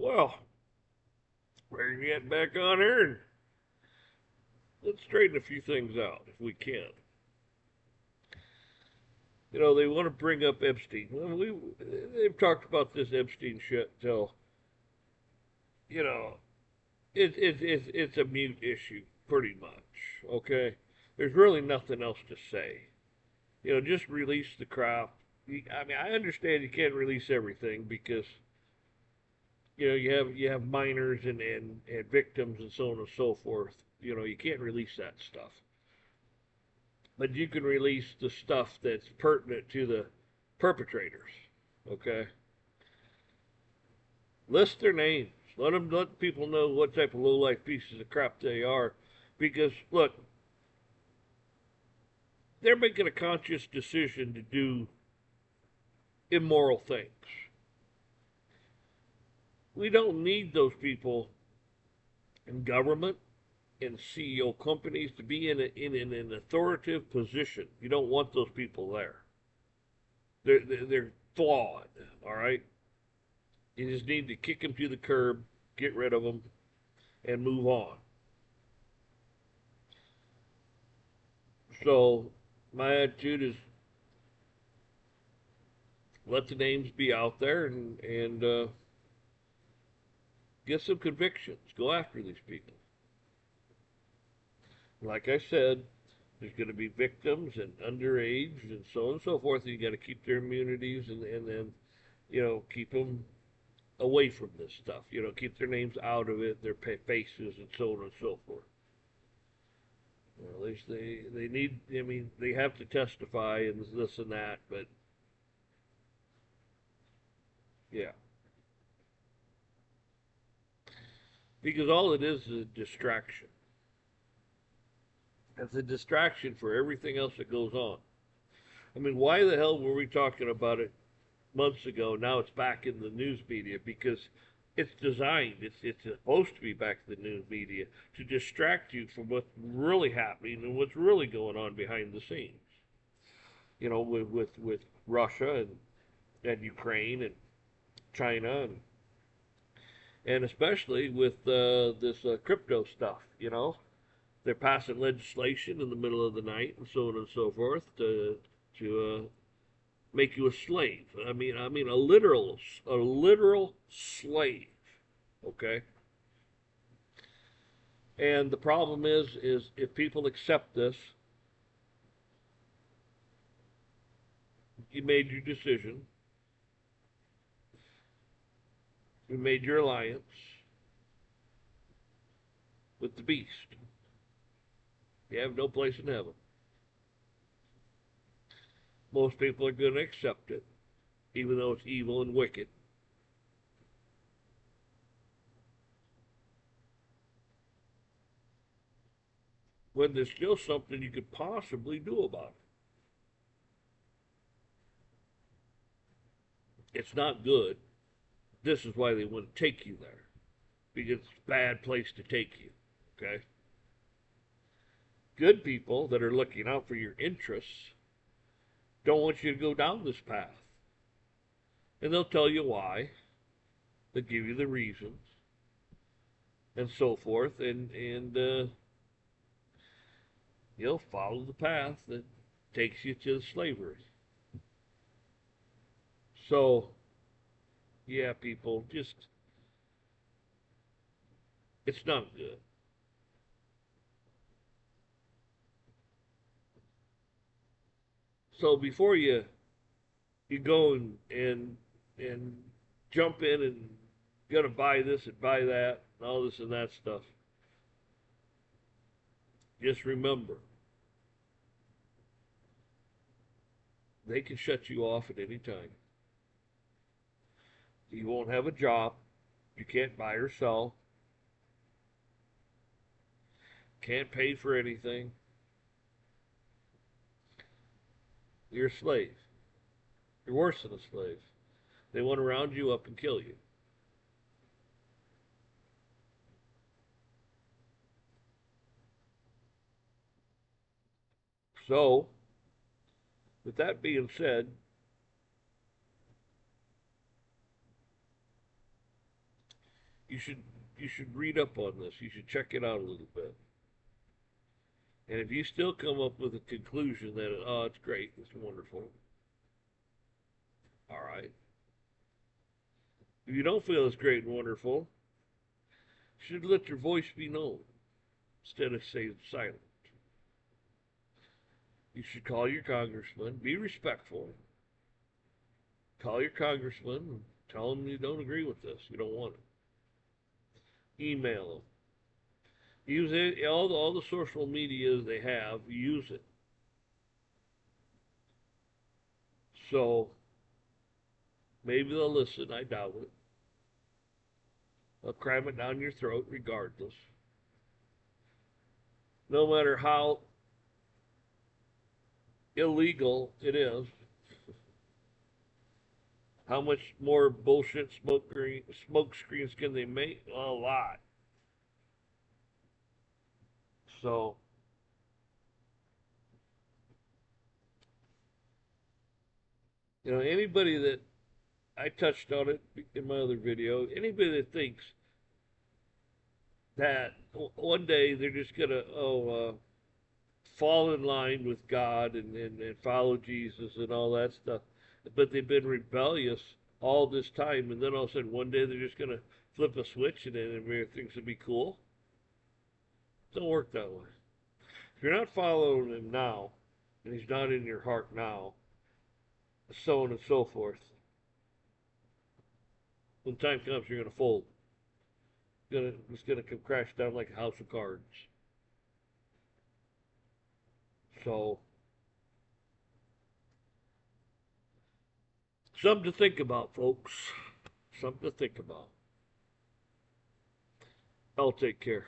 Well, we're getting back on here and let's straighten a few things out if we can. They want to bring up Epstein. Well, they've talked about this Epstein shit till you know it's a mute issue pretty much. Okay, there's really nothing else to say. Just release the crap. I mean, I understand you can't release everything because you have minors and victims and so on and so forth. You can't release that stuff, but you can release the stuff that's pertinent to the perpetrators. Okay, list their names. Let people know what type of low life pieces of crap they are, because look, they're making a conscious decision to do immoral things. We don't need those people in government and CEO companies to be in an authoritative position. You don't want those people there. They're flawed. All right. You just need to kick them to the curb, get rid of them, and move on. So my attitude is let the names be out there and get some convictions. Go after these people. Like I said, there's going to be victims and underage and so on and so forth. And you got to keep their immunities and then keep them away from this stuff. Keep their names out of it, their faces, and so on and so forth. At least they need. I mean, they have to testify and this and that, but yeah, because all it is a distraction. It's a distraction for everything else that goes on. I mean, why the hell were we talking about it months ago? Now it's back in the news media because it's designed. It's supposed to be back in the news media to distract you from what's really happening and what's really going on behind the scenes. With Russia and Ukraine and China and especially with this crypto stuff. They're passing legislation in the middle of the night and so on and so forth to make you a slave. I mean a literal slave. Okay. And the problem is if people accept this, you made your decision, you made your alliance with the beast. You have no place in heaven. Most people are going to accept it, even though it's evil and wicked. When there's still something you could possibly do about it. It's not good. This is why they want to take you there, because it's a bad place to take you. Okay? Good people that are looking out for your interests don't want you to go down this path. And they'll tell you why. They'll give you the reasons and so forth. And you'll follow the path that takes you to slavery. So, yeah, people, just, it's not good. So before you go and jump in and gonna buy this and buy that and all this and that stuff, just remember they can shut you off at any time. You won't have a job. You can't buy or sell. Can't pay for anything. You're a slave. You're worse than a slave. They want to round you up and kill you. So, with that being said, you should you should read up on this. You should check it out a little bit. And if you still come up with a conclusion that oh, it's great, it's wonderful, all right. If you don't feel it's great and wonderful, you should let your voice be known instead of staying silent. You should call your congressman, be respectful. Call your congressman and tell him you don't agree with this, you don't want it. Email them. Use it, all the social medias they have, use it. So maybe they'll listen, I doubt it. They'll cram it down your throat regardless. No matter how illegal it is, how much more bullshit smoke screens can they make? A lot. So, anybody that I touched on it in my other video, anybody that thinks that one day they're just gonna fall in line with God and follow Jesus and all that stuff, but they've been rebellious all this time, and then all of a sudden one day they're just gonna flip a switch and then everything's gonna be cool. It don't work that way. If you're not following him now, and he's not in your heart now, so on and so forth, when time comes, you're gonna fold. It's gonna come crash down like a house of cards. So, something to think about, folks. Something to think about. I'll take care.